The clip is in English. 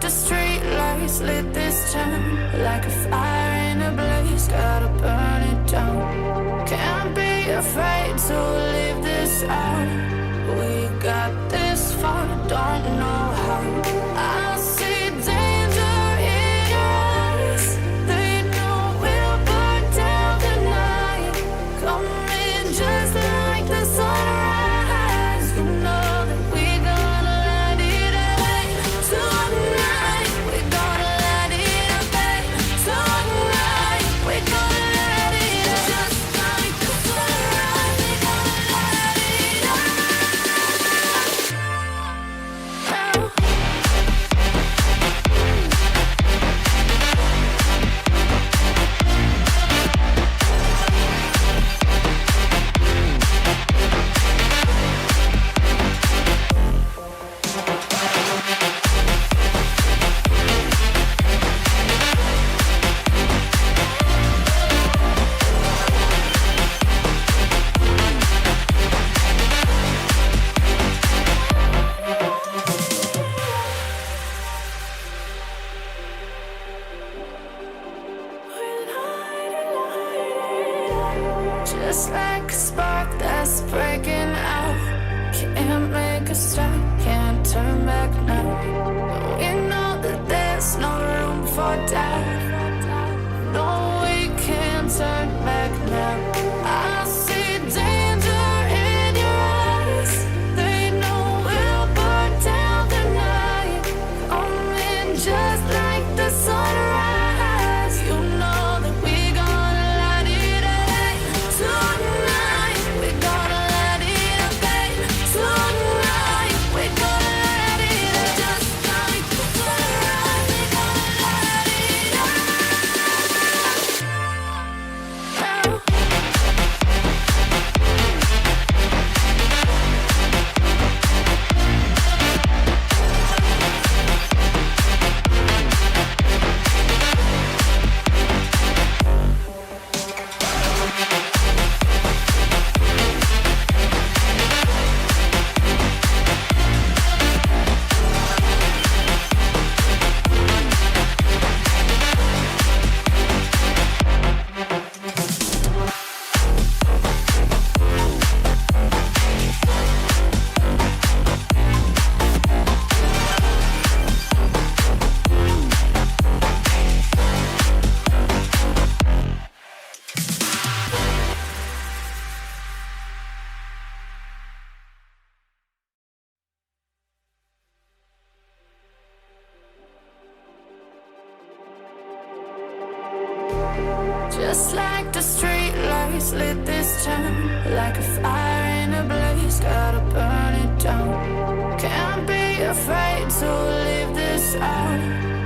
the street lights lit this town like a fire in a blaze, gotta burn it down. Can't be afraid to leave this out. We got this far, don't know how. I see danger in your eyes. They know we'll burn down the night. Coming just like the sunrise. You know that we're gonna let it rain tonight. We're gonna let it rain tonight. We're gonna let it just like the sunrise. We're gonna let it rain. Just like a spark that's breaking out. Can't make a stop, can't turn back now. We know that there's no room for doubt. No, we can't turn back now. I see danger in your eyes. They know we'll burn down the night. Coming just like the sunrise. You know that we're gonna let it rain tonight. We're gonna let it rain tonight. We're gonna let it just like the sunrise. We're gonna let it rain. Just like the street lights lit this town like a fire in a blaze, gotta burn it down. Can't be afraid to leave this out.